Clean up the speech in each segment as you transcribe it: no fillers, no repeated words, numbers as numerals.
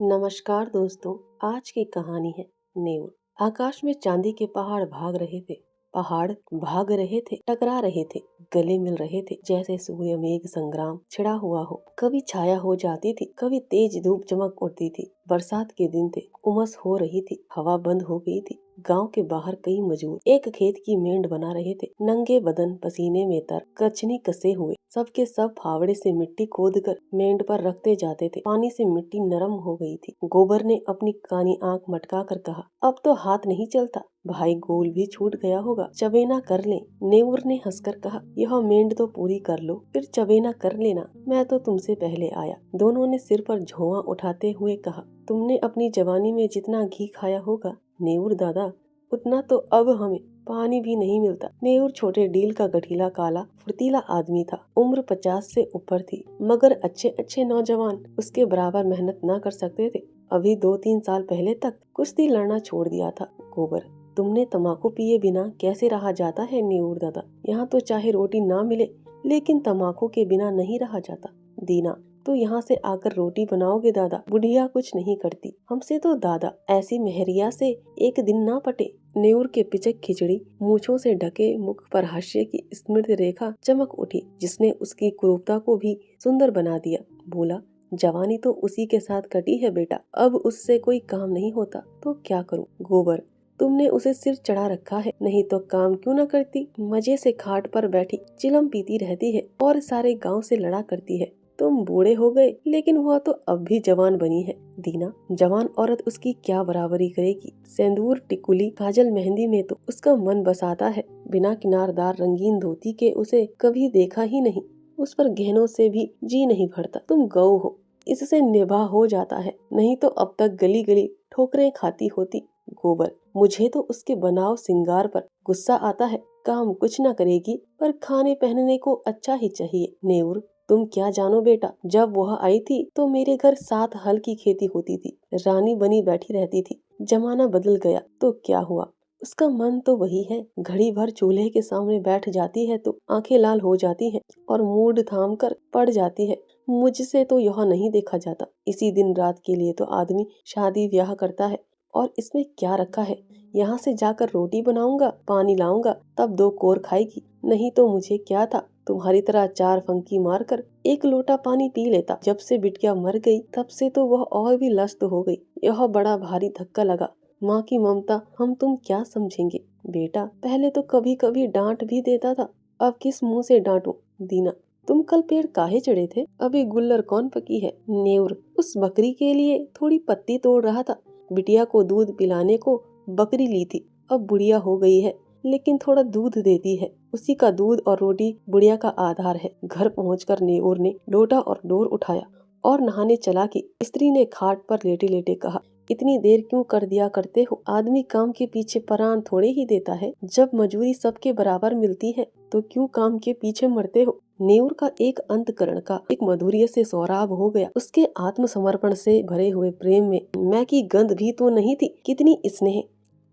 नमस्कार दोस्तों। आज की कहानी है नेउर। आकाश में चांदी के पहाड़ भाग रहे थे। पहाड़ भाग रहे थे, टकरा रहे थे, गले मिल रहे थे, जैसे सूर्य मेघ संग्राम छिड़ा हुआ हो। कभी छाया हो जाती थी, कभी तेज धूप चमक उठती थी। बरसात के दिन थे, उमस हो रही थी, हवा बंद हो गई थी। गांव के बाहर कई मजदूर एक खेत की मेंढ बना रहे थे। नंगे बदन, पसीने में तर, कचनी कसे हुए, सबके सब फावड़े से मिट्टी खोदकर मेंढ पर रखते जाते थे। पानी से मिट्टी नरम हो गई थी। गोबर ने अपनी कानी आंख मटका कर कहा, अब तो हाथ नहीं चलता। भाई गोल भी छूट गया होगा, चबेना कर ले। नेउर ने हंसकर कहा, यह मेंढ तो पूरी कर लो, फिर चबेना कर लेना। मैं तो तुमसे पहले आया। दोनों ने सिर पर झोंवा उठाते हुए कहा, तुमने अपनी जवानी में जितना घी खाया होगा नेउर दादा, उतना तो अब हमें पानी भी नहीं मिलता। नेउर छोटे डील का गठीला काला फुर्तीला आदमी था। उम्र 50 से ऊपर थी, मगर अच्छे अच्छे नौजवान उसके बराबर मेहनत न कर सकते थे। अभी 2-3 साल पहले तक कुश्ती लड़ना छोड़ दिया था। गोबर, तुमने तम्बाकू पिए बिना कैसे रहा जाता है नेउर दादा? यहाँ तो चाहे रोटी ना मिले, लेकिन तम्बाकू के बिना नहीं रहा जाता। दीना, तो यहाँ से आकर रोटी बनाओगे दादा? बुढ़िया कुछ नहीं करती हमसे तो दादा, ऐसी मेहरिया से एक दिन ना पटे। नेउर के पिचक खिचड़ी मूछों से ढके मुख पर हास्य की स्मृति रेखा चमक उठी, जिसने उसकी कुरूपता को भी सुंदर बना दिया। बोला, जवानी तो उसी के साथ कटी है बेटा, अब उससे कोई काम नहीं होता तो क्या करूं? गोबर, तुमने उसे सिर चढ़ा रखा है, नहीं तो काम क्यों न करती? मजे से खाट पर बैठी चिलम पीती रहती है और सारे गांव से लड़ा करती है। तुम बूढ़े हो गए, लेकिन वह तो अब भी जवान बनी है। दीना, जवान औरत उसकी क्या बराबरी करेगी? सिंदूर, टिकुली, काजल, मेहंदी में तो उसका मन बसाता है। बिना किनारदार रंगीन धोती के उसे कभी देखा ही नहीं। उस पर गहनों से भी जी नहीं भरता। तुम गऊ हो, इससे निभा हो जाता है, नहीं तो अब तक गली गली ठोकरें खाती होती। गोबर, मुझे तो उसके बनाव सिंगार पर गुस्सा आता है। काम कुछ न करेगी, पर खाने पहनने को अच्छा ही चाहिए। नेउर, तुम क्या जानो बेटा, जब वह आई थी तो मेरे घर 7 हल की खेती होती थी, रानी बनी बैठी रहती थी। जमाना बदल गया तो क्या हुआ? उसका मन तो वही है। घड़ी भर चूल्हे के सामने बैठ जाती है तो आंखें लाल हो जाती हैं और मूड थाम कर पड़ जाती है। मुझसे तो यह नहीं देखा जाता। इसी दिन रात के लिए तो आदमी शादी ब्याह करता है, और इसमें क्या रखा है? यहाँ से जाकर रोटी बनाऊंगा, पानी लाऊंगा, तब 2 कोर खाएगी। नहीं तो मुझे क्या था, तुम्हारी तरह 4 फंकी मारकर 1 लोटा पानी पी लेता। जब से बिटिया मर गई, तब से तो वह और भी लस्त हो गई। यह बड़ा भारी धक्का लगा। माँ की ममता हम तुम क्या समझेंगे? बेटा, पहले तो कभी कभी डांट भी देता था, अब किस मुंह से डांटूं? दीना, तुम कल पेड़ काहे चढ़े थे? अभी गुल्लर कौन पकी है? नेउर, उस बकरी के लिए थोड़ी पत्ती तोड़ रहा था। बिटिया को दूध पिलाने को बकरी ली थी, अब बुढ़िया हो गई है, लेकिन थोड़ा दूध देती है। उसी का दूध और रोटी बुढ़िया का आधार है। घर पहुंचकर नेउर ने लोटा और डोर उठाया और नहाने चला कि स्त्री ने खाट पर लेटे लेटे कहा, इतनी देर क्यों कर दिया करते हो? आदमी काम के पीछे परान थोड़े ही देता है। जब मजूरी सबके बराबर मिलती है तो क्यों काम के पीछे मरते हो? नेउर का एक अंतकरण का एक मधुर्य से सौराब हो गया। उसके आत्मसमर्पण से भरे हुए प्रेम में मैं की गंध भी तो नहीं थी। कितनी स्नेह,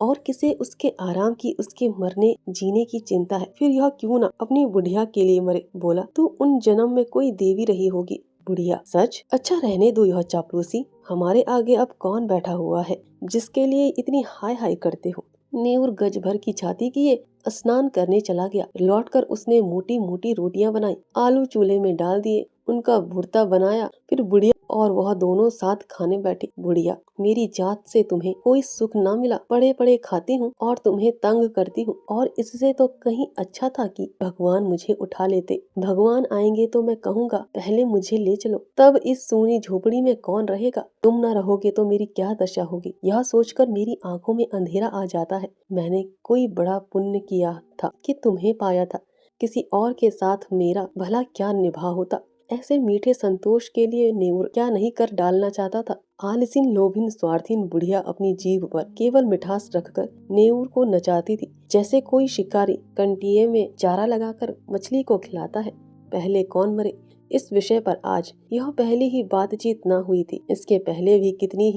और किसे उसके आराम की, उसके मरने जीने की चिंता है। फिर यह क्यों ना अपनी बुढ़िया के लिए मरे। बोला, तू उन जन्म में कोई देवी रही होगी। बुढ़िया, सच? अच्छा रहने दो यह चापलूसी। हमारे आगे अब कौन बैठा हुआ है जिसके लिए इतनी हाय हाय करते हो? नेउर गज भर की छाती किए स्नान करने चला गया। लौटकर उसने मोटी मोटी रोटियां बनाई, आलू चूल्हे में डाल दिए, उनका भुर्ता बनाया। फिर बुढ़िया और वह दोनों साथ खाने बैठे। बुढ़िया, मेरी जात से तुम्हें कोई सुख ना मिला। पड़े पड़े खाती हूँ और तुम्हें तंग करती हूँ, और इससे तो कहीं अच्छा था कि भगवान मुझे उठा लेते। भगवान आएंगे तो मैं कहूँगा, पहले मुझे ले चलो, तब इस सोनी झोपड़ी में कौन रहेगा? तुम न रहोगे तो मेरी क्या दशा होगी? यह सोचकर मेरी आंखों में अंधेरा आ जाता है। मैंने कोई बड़ा पुण्य किया था कि तुम्हें पाया था, किसी और के साथ मेरा भला क्या निभा होता? ऐसे मीठे संतोष के लिए नेउर क्या नहीं कर डालना चाहता था। आलसीन, लोभिन, स्वार्थीन बुढ़िया अपनी जीभ पर केवल मिठास रखकर नेउर को नचाती थी, जैसे कोई शिकारी कंटिये में चारा लगाकर मछली को खिलाता है। पहले कौन मरे, इस विषय पर आज यह पहले ही बातचीत न हुई थी। इसके पहले भी कितनी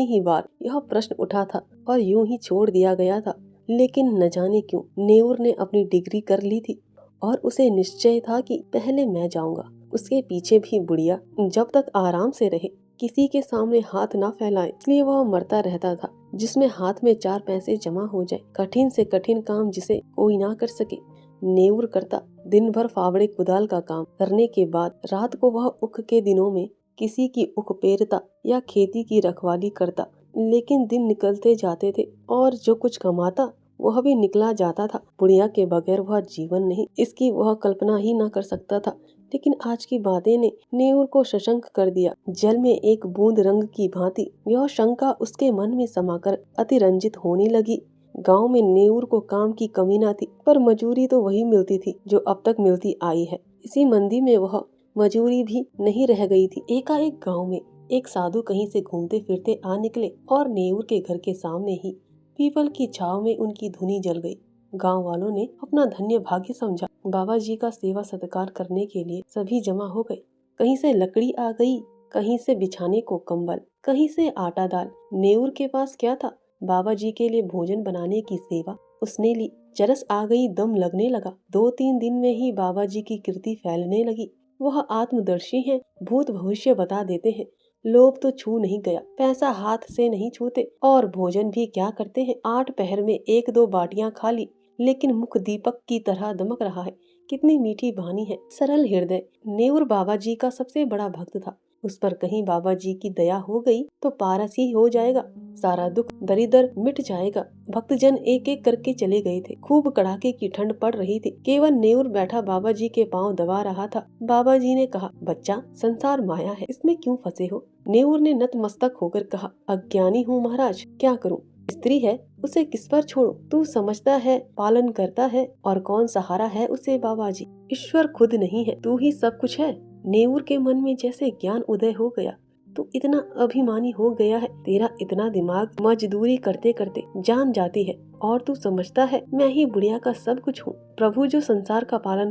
ही बार यह प्रश्न उठा था और यूं ही छोड़ दिया गया था। लेकिन न जाने क्यों नेउर ने अपनी डिग्री कर ली थी और उसे निश्चय था कि पहले मैं जाऊंगा, उसके पीछे भी बुढ़िया, जब तक आराम से रहे। किसी के सामने हाथ ना फैलाए, इसलिए वह मरता रहता था। जिसमें हाथ में 4 पैसे जमा हो जाए, कठिन से कठिन काम जिसे कोई ना कर सके, नेउर करता। दिन भर फावड़े कुदाल का काम करने के बाद रात को वह उख के दिनों में किसी की उख पेरता या खेती की रखवाली करता। लेकिन दिन निकलते जाते थे और जो कुछ कमाता वह भी निकला जाता था। बुढ़िया के बगैर वह जीवन नहीं, इसकी वह कल्पना ही न कर सकता था। लेकिन आज की बातें ने नेउर को सशंक कर दिया। जल में एक बूंद रंग की भांति यह शंका उसके मन में समाकर अतिरंजित होने लगी। गांव में नेउर को काम की कमी न थी, पर मजूरी तो वही मिलती थी जो अब तक मिलती आई है। इसी मंदी में वह मजूरी भी नहीं रह गई थी। एकाएक गांव में एक साधु कहीं से घूमते फिरते आ निकले और नेउर के घर के सामने ही पीपल की छाव में उनकी धुनी जल गई। गांव वालों ने अपना धन्य भाग्य समझा। बाबा जी का सेवा सत्कार करने के लिए सभी जमा हो गए। कहीं से लकड़ी आ गई, कहीं से बिछाने को कंबल, कहीं से आटा दाल। नेउर के पास क्या था? बाबा जी के लिए भोजन बनाने की सेवा उसने ली। चरस आ गई, दम लगने लगा। 2-3 दिन में ही बाबा जी की कीर्ति फैलने लगी। वह आत्मदर्शी हैं, भूत भविष्य बता देते हैं। लोभ तो छू नहीं गया, पैसा हाथ से नहीं छूते और भोजन भी क्या करते हैं। 8 पहर में 1-2 बाटियां खा ली, लेकिन मुख दीपक की तरह दमक रहा है। कितनी मीठी वाणी है, सरल हृदय। नेउर बाबा जी का सबसे बड़ा भक्त था। उस पर कहीं बाबा जी की दया हो गई तो पारस ही हो जाएगा, सारा दुख दरिद्र मिट जाएगा। भक्तजन एक एक करके चले गए थे। खूब कड़ाके की ठंड पड़ रही थी। केवल नेउर बैठा बाबा जी के पांव दबा रहा था। बाबा जी ने कहा, बच्चा, संसार माया है, इसमें क्यों फंसे हो? नेउर ने नतमस्तक होकर कहा, अज्ञानी हूँ महाराज, क्या करूँ? स्त्री है, उसे किस पर छोड़ो? तू समझता है, पालन करता है, और कौन सहारा है उसे? बाबा जी, ईश्वर खुद नहीं है, तू ही सब कुछ है। नेउर के मन में जैसे ज्ञान उदय हो गया। तू इतना अभिमानी हो गया है, तेरा इतना दिमाग मजदूरी करते करते जान जाती है, और तू समझता है मैं ही बुढ़िया का सब कुछ हूँ। प्रभु जो संसार का पालन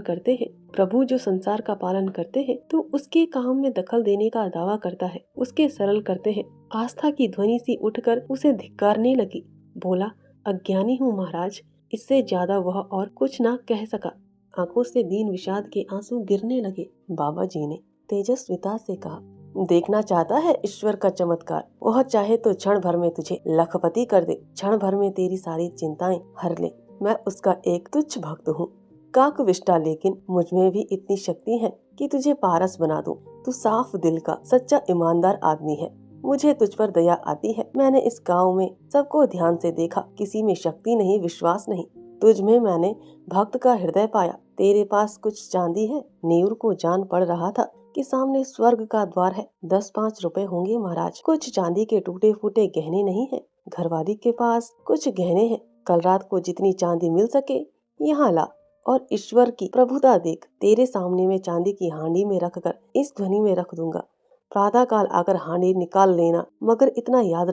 करते हैं, तो उसके काम में दखल देने का दावा करता है, उसके सरल करते हैं। आस्था की ध्वनि सी उठकर उसे धिक्कारने लगी। बोला, अज्ञानी हूँ महाराज। इससे ज्यादा वह और कुछ ना कह सका। आंखों से दीन विषाद के आंसू गिरने लगे। बाबा जी ने तेजस्विता से कहा, देखना चाहता है ईश्वर का चमत्कार? वह चाहे तो क्षण भर में तुझे लखपति कर दे, क्षण भर में तेरी सारी चिंताएं हर ले। मैं उसका एक तुच्छ भक्त हूँ, काकविष्टा, लेकिन मुझ में भी इतनी शक्ति है कि तुझे पारस बना दूं। तू साफ दिल का सच्चा ईमानदार आदमी है, मुझे तुझ पर दया आती है। मैंने इस गाँव में सबको ध्यान से देखा, किसी में शक्ति नहीं, विश्वास नहीं। तुझ में मैंने भक्त का हृदय पाया। तेरे पास कुछ चांदी है? नेउर को जान पड़ रहा था कि सामने स्वर्ग का द्वार है। 10-5 रुपए होंगे महाराज। कुछ चांदी के टूटे फूटे गहने नहीं है? घरवाली के पास कुछ गहने हैं। कल रात को जितनी चांदी मिल सके यहाँ ला, और ईश्वर की प्रभुता देख। तेरे सामने में चांदी की हांडी में रखकर इस ध्वनि में रख दूंगा। प्रातः काल आकर हांडी निकाल लेना, मगर इतना याद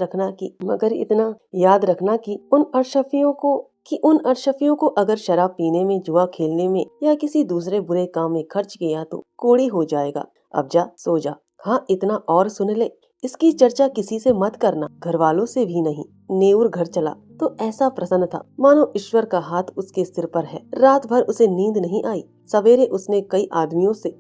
रखना कि उन अशरफियों को अगर शराब पीने में, जुआ खेलने में या किसी दूसरे बुरे काम में खर्च किया तो कोड़ी हो जाएगा। अब जा, सो जा। हाँ, इतना और सुन ले, इसकी चर्चा किसी से मत करना, घर वालों से भी नहीं। नेउर घर चला तो ऐसा प्रसन्न था मानो ईश्वर का हाथ उसके सिर पर है। रात भर उसे नींद नहीं आई। सवेरे उसने कई आदमियों से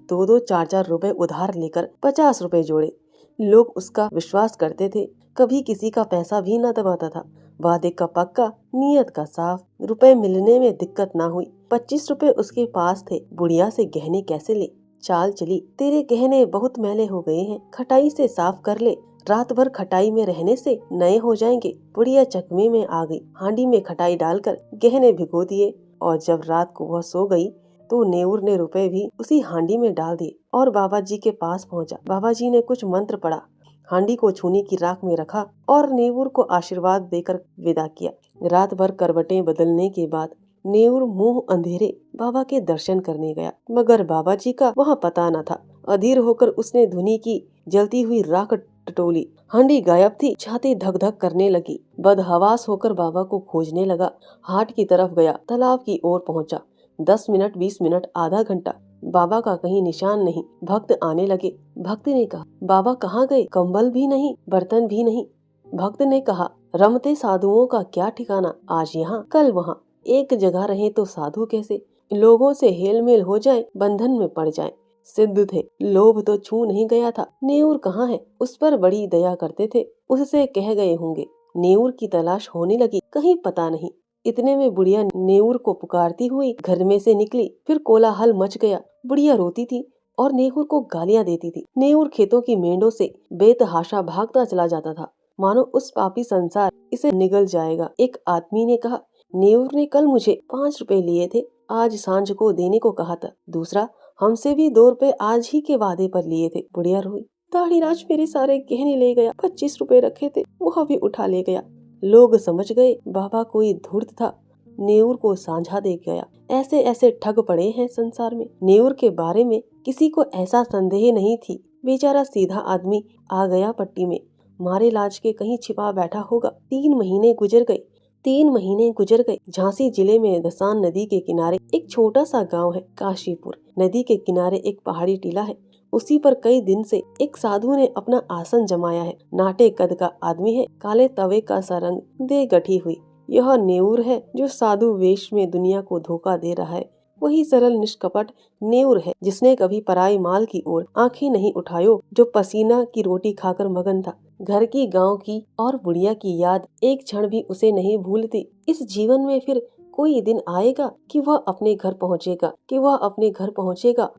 2-2, 4-4 रुपए उधार लेकर 50 रुपए जोड़े। लोग उसका विश्वास करते थे, कभी किसी का पैसा भी न दबाता था। वादे का पक्का, नियत का साफ। रुपए मिलने में दिक्कत ना हुई। 25 रुपए उसके पास थे। बुढ़िया से गहने कैसे ले? चाल चली, तेरे गहने बहुत मैले हो गए हैं, खटाई से साफ कर ले। रात भर खटाई में रहने से नए हो जाएंगे। बुढ़िया चकमे में आ गई। हांडी में खटाई डालकर गहने भिगो दिए, और जब रात को वह सो गई तो नेउर ने रुपए भी उसी हांडी में डाल दिए और बाबा जी के पास पहुंचा। बाबा जी ने कुछ मंत्र पढ़ा, हांडी को छूने की राख में रखा और नेउर को आशीर्वाद देकर विदा किया। रात भर करवटें बदलने के बाद नेउर मुंह अंधेरे बाबा के दर्शन करने गया, मगर बाबा जी का वहाँ पता न था। अधीर होकर उसने धुनी की जलती हुई राख टटोली। हांडी गायब थी। छाती धक धक करने लगी। बदहवास होकर बाबा को खोजने लगा। हाट की तरफ गया, तालाब की ओर पहुंचा। 10 मिनट, 20 मिनट, आधा घंटा, बाबा का कहीं निशान नहीं। भक्त आने लगे। भक्त ने कहा, बाबा कहाँ गए? कंबल भी नहीं, बर्तन भी नहीं। भक्त ने कहा, रमते साधुओं का क्या ठिकाना, आज यहाँ कल वहाँ, एक जगह रहे तो साधु कैसे? लोगों से हेल मेल हो जाए, बंधन में पड़ जाए। सिद्ध थे, लोभ तो छू नहीं गया था। नेऊर कहाँ है, उस पर बड़ी दया करते थे, उससे कह गए होंगे। नेऊर की तलाश होने लगी, कहीं पता नहीं। इतने में बुढ़िया नेऊर को पुकारती हुई घर में से निकली। फिर कोलाहल मच गया। बुढ़िया रोती थी और नेऊर को गालियां देती थी। नेऊर खेतों की मेंढों से बेतहाशा भागता चला जाता था, मानो उस पापी संसार इसे निगल जाएगा। एक आदमी ने कहा, नेऊर ने कल मुझे 5 रुपए लिए थे, आज सांझ को देने को कहा था। दूसरा, हमसे भी 2 रुपए आज ही के वादे पर लिए थे। बुढ़िया रोई, दाढ़ीराज मेरे सारे गहने ले गया, 25 रुपए रखे थे वह भी उठा ले गया। लोग समझ गए बाबा कोई धूर्त था, नेऊर को सांझा दे गया। ऐसे ऐसे ठग पड़े हैं संसार में। नेऊर के बारे में किसी को ऐसा संदेह नहीं थी। बेचारा सीधा आदमी आ गया पट्टी में, मारे लाज के कहीं छिपा बैठा होगा। 3 महीने गुजर गए। 3 महीने गुजर गए। झांसी जिले में दसान नदी के किनारे एक छोटा सा गांव है, काशीपुर। नदी के किनारे एक पहाड़ी टीला है। उसी पर कई दिन से एक साधु ने अपना आसन जमाया है। नाटे कद का आदमी है, काले तवे का सा रंग, दे गठी हुई। यह नेऊर है जो साधु वेश में दुनिया को धोखा दे रहा है। वही सरल निष्कपट नेऊर है जिसने कभी पराई माल की ओर आंखें नहीं उठायो, जो पसीना की रोटी खाकर मगन था। घर की, गांव की और बुढ़िया की याद एक क्षण भी उसे नहीं भूलती। इस जीवन में फिर कोई दिन आएगा कि वह अपने घर पहुंचेगा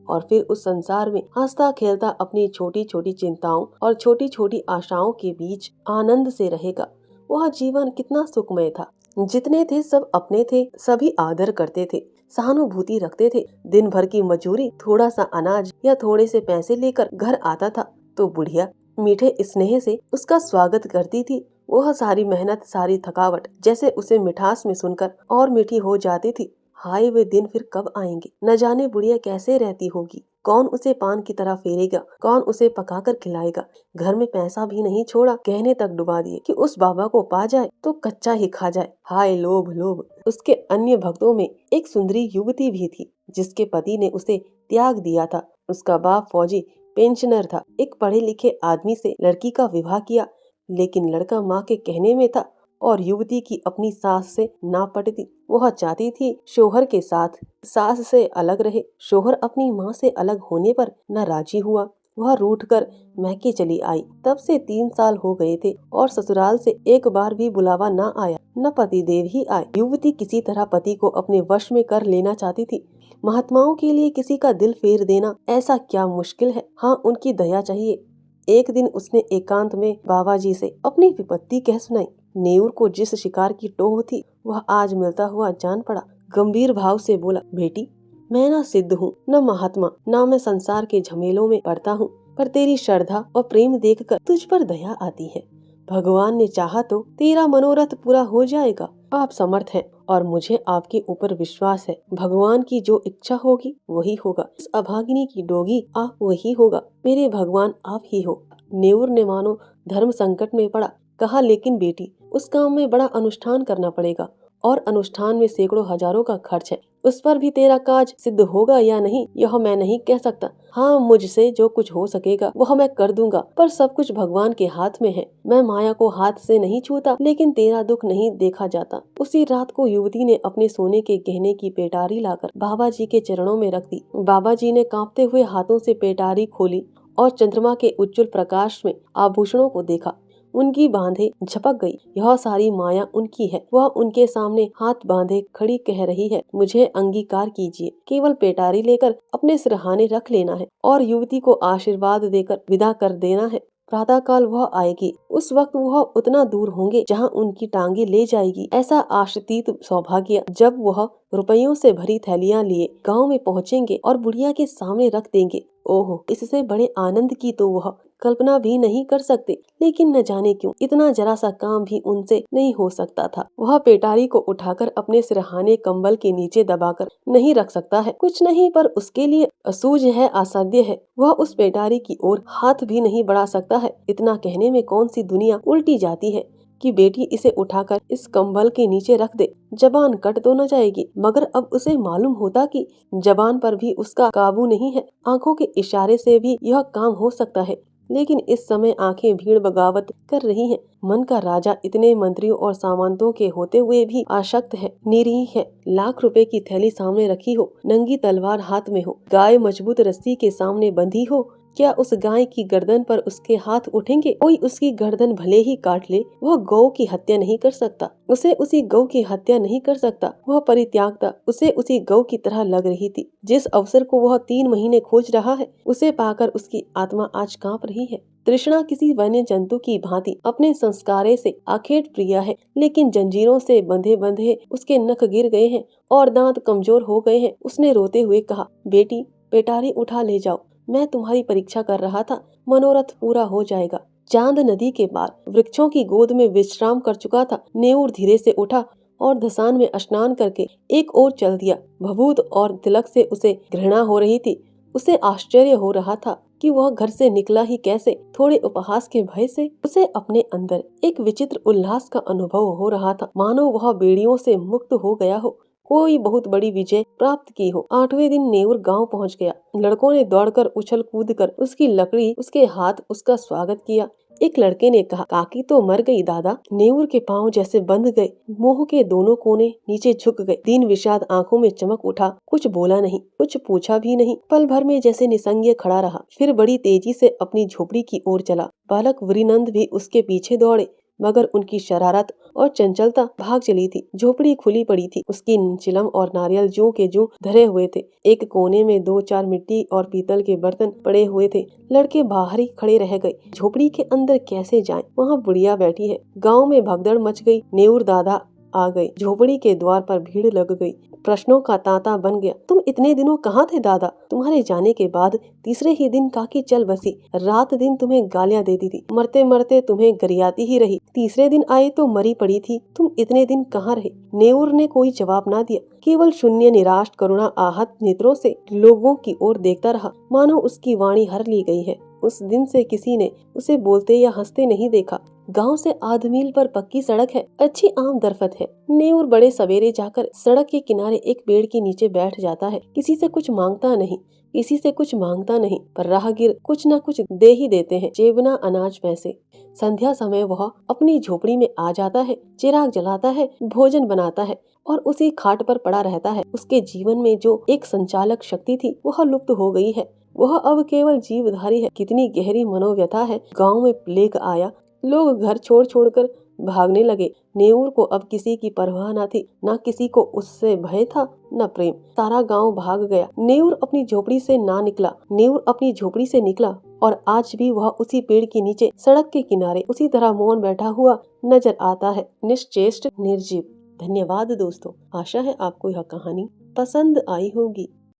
और फिर उस संसार में हंसता खेलता अपनी छोटी छोटी चिंताओं और छोटी छोटी आशाओं के बीच आनंद से रहेगा। वह जीवन कितना सुखमय था। जितने थे सब अपने थे, सभी आदर करते थे, सहानुभूति रखते थे। दिन भर की मजूरी, थोड़ा सा अनाज या थोड़े से पैसे लेकर घर आता था तो बुढ़िया मीठे स्नेह से उसका स्वागत करती थी। वह सारी मेहनत, सारी थकावट जैसे उसे मिठास में सुनकर और मीठी हो जाती थी। हाय वे दिन फिर कब आएंगे। न जाने बुढ़िया कैसे रहती होगी। कौन उसे पान की तरह फेरेगा, कौन उसे पकाकर खिलाएगा। घर में पैसा भी नहीं छोड़ा, गहने तक डुबा दिए कि उस बाबा को पा जाए तो कच्चा ही खा जाए। हाय लोभ लोभ। उसके अन्य भक्तों में एक सुंदरी युवती भी थी जिसके पति ने उसे त्याग दिया था। उसका बाप फौजी पेंशनर था। एक पढ़े लिखे आदमी से लड़की का विवाह किया, लेकिन लड़का माँ के कहने में था और युवती की अपनी सास से ना पटती। वह चाहती थी शोहर के साथ सास से अलग रहे। शोहर अपनी माँ से अलग होने पर न राजी हुआ। वह रूठकर मैके चली आई। तब से 3 साल हो गए थे और ससुराल से एक बार भी बुलावा न आया, न पति देव ही आए। युवती किसी तरह पति को अपने वश में कर लेना चाहती थी। महात्माओं के लिए किसी का दिल फेर देना ऐसा क्या मुश्किल है। हाँ, उनकी दया चाहिए। एक दिन उसने एकांत में बाबा जी से अपनी विपत्ति कह सुनाई। नेऊर को जिस शिकार की टोह थी वह आज मिलता हुआ जान पड़ा। गंभीर भाव से बोला, बेटी मैं ना सिद्ध हूँ, न महात्मा, न मैं संसार के झमेलों में पड़ता हूँ, पर तेरी श्रद्धा और प्रेम देखकर तुझ पर दया आती है। भगवान ने चाहा तो तेरा मनोरथ पूरा हो जाएगा। आप समर्थ हैं और मुझे आपके ऊपर विश्वास है। भगवान की जो इच्छा होगी वही होगा। इस अभागिनी की डोगी आप वही होगा। मेरे भगवान आप ही हो। नेऊर ने मानो धर्म संकट में पड़ा। कहा, लेकिन बेटी उस काम में बड़ा अनुष्ठान करना पड़ेगा और अनुष्ठान में सैकड़ों हजारों का खर्च है। उस पर भी तेरा काज सिद्ध होगा या नहीं यह मैं नहीं कह सकता। हाँ, मुझसे जो कुछ हो सकेगा वह मैं कर दूंगा, पर सब कुछ भगवान के हाथ में है। मैं माया को हाथ से नहीं छूता, लेकिन तेरा दुख नहीं देखा जाता। उसी रात को युवती ने अपने सोने के गहने की पेटारी लाकर बाबा जी के चरणों में रख दी। बाबा जी ने कांपते हुए हाथों से पेटारी खोली और चंद्रमा के उज्जवल प्रकाश में आभूषणों को देखा। उनकी बांधे झपक गई। यह सारी माया उनकी है। वह उनके सामने हाथ बांधे खड़ी कह रही है, मुझे अंगीकार कीजिए, केवल पेटारी लेकर अपने सिरहाने रख लेना है और युवती को आशीर्वाद देकर विदा कर देना है। प्रातः काल वह आएगी। उस वक्त वह उतना दूर होंगे जहाँ उनकी टांगे ले जाएगी। ऐसा आशातीत सौभाग्य जब वह रुपयों से भरी थैलियां लिए गांव में पहुँचेंगे और बुढ़िया के सामने रख देंगे। ओहो, इससे बड़े आनंद की तो वह कल्पना भी नहीं कर सकते। लेकिन न जाने क्यों इतना जरा सा काम भी उनसे नहीं हो सकता था। वह पेटारी को उठाकर अपने सिरहाने कंबल के नीचे दबाकर नहीं रख सकता है। कुछ नहीं, पर उसके लिए असूझ है, असाध्य है। वह उस पेटारी की ओर हाथ भी नहीं बढ़ा सकता है। इतना कहने में कौन सी दुनिया उल्टी जाती है कि बेटी इसे उठाकर इस कंबल के नीचे रख दे। जबान कट तो न जाएगी, मगर अब उसे मालूम होता कि जबान पर भी उसका काबू नहीं है। आंखों के इशारे से भी यह काम हो सकता है। लेकिन इस समय आंखें भीड़ बगावत कर रही हैं। मन का राजा इतने मंत्रियों और सामंतों के होते हुए भी आसक्त है, निरीह है। लाख रुपए की थैली सामने रखी हो, नंगी तलवार हाथ में हो, गाय मजबूत रस्सी के सामने बंधी हो, क्या उस गाय की गर्दन पर उसके हाथ उठेंगे? कोई उसकी गर्दन भले ही काट ले, वह गौ की हत्या नहीं कर सकता। उसे उसी गौ की हत्या नहीं कर सकता। वह परित्यागता उसे उसी गौ की तरह लग रही थी। जिस अवसर को वह 3 महीने खोज रहा है, उसे पाकर उसकी आत्मा आज कांप रही है। तृष्णा किसी वन्य जंतु की भांति अपने संस्कारे से आखेट प्रिया है, लेकिन जंजीरों से बंधे बंधे उसके नख गिर गए हैं और दांत कमजोर हो गए हैं। उसने रोते हुए कहा, बेटी, पेटारी उठा ले जाओ, मैं तुम्हारी परीक्षा कर रहा था, मनोरथ पूरा हो जाएगा। चांद नदी के पार वृक्षों की गोद में विश्राम कर चुका था। नेऊर धीरे से उठा और धसान में स्नान करके एक ओर चल दिया। भभूत और तिलक से उसे घृणा हो रही थी। उसे आश्चर्य हो रहा था कि वह घर से निकला ही कैसे। थोड़े उपहास के भय से उसे अपने अंदर एक विचित्र उल्लास का अनुभव हो रहा था, मानो वह बेड़ियों से मुक्त हो गया हो, कोई बहुत बड़ी विजय प्राप्त की हो। 8वें दिन नेऊर गांव पहुंच गया। लड़कों ने दौड़कर उछल कूद कर उसकी लकड़ी, उसके हाथ, उसका स्वागत किया। एक लड़के ने कहा, काकी तो मर गई दादा। नेऊर के पांव जैसे बंध गए, मुंह के दोनों कोने नीचे झुक गए। दीन विषाद आंखों में चमक उठा, कुछ बोला नहीं, कुछ पूछा भी नहीं। पल भर में जैसे निसंज्ञ खड़ा रहा, फिर बड़ी तेजी से अपनी झोपड़ी की ओर चला। बालक वृनंद भी उसके पीछे दौड़े, मगर उनकी शरारत और चंचलता भाग चली थी। झोपड़ी खुली पड़ी थी, उसकी चिलम और नारियल जूं के जूं धरे हुए थे। एक कोने में 2-4 मिट्टी और पीतल के बर्तन पड़े हुए थे। लड़के बाहर ही खड़े रह गए। झोपड़ी के अंदर कैसे जाएं? वहाँ बुढ़िया बैठी है। गांव में भगदड़ मच गई। नेऊर दादा आ गए। झोपड़ी के द्वार पर भीड़ लग गई। प्रश्नों का तांता बन गया। तुम इतने दिनों कहाँ थे दादा? तुम्हारे जाने के बाद तीसरे ही दिन काकी चल बसी। रात दिन तुम्हें गालियाँ देती थी, मरते मरते तुम्हें गरियाती ही रही। तीसरे दिन आए तो मरी पड़ी थी। तुम इतने दिन कहाँ रहे? नेऊर ने कोई जवाब ना दिया, केवल शून्य निराश करुणा आहत नेत्रों से लोगों की ओर देखता रहा, मानो उसकी वाणी हर ली गई है। उस दिन से किसी ने उसे बोलते या हंसते नहीं देखा। गांव से आध मील पर पक्की सड़क है, अच्छी आम दरफत है। नेऊर बड़े सवेरे जाकर सड़क के किनारे एक पेड़ के नीचे बैठ जाता है। किसी से कुछ मांगता नहीं, किसी से कुछ मांगता नहीं, पर राहगीर कुछ न कुछ दे ही देते हैं, जेबना अनाज पैसे। संध्या समय वह अपनी झोपड़ी में आ जाता है, चिराग जलाता है, भोजन बनाता है और उसी खाट पर पड़ा रहता है। उसके जीवन में जो एक संचालक शक्ति थी, वह लुप्त हो गई है। वह अब केवल जीवधारी है। कितनी गहरी मनोव्यथा है। गांव में प्लेग आया, लोग घर छोड़ छोड़कर भागने लगे। नेऊर को अब किसी की परवाह न थी, न किसी को उससे भय था, न प्रेम। सारा गांव भाग गया। नेऊर अपनी झोपड़ी से ना निकला। नेऊर अपनी झोपड़ी से निकला और आज भी वह उसी पेड़ के नीचे सड़क के किनारे उसी तरह मौन बैठा हुआ नजर आता है, निश्चेष्ट, निर्जीव। धन्यवाद दोस्तों। आशा है आपको यह कहानी पसंद आई होगी।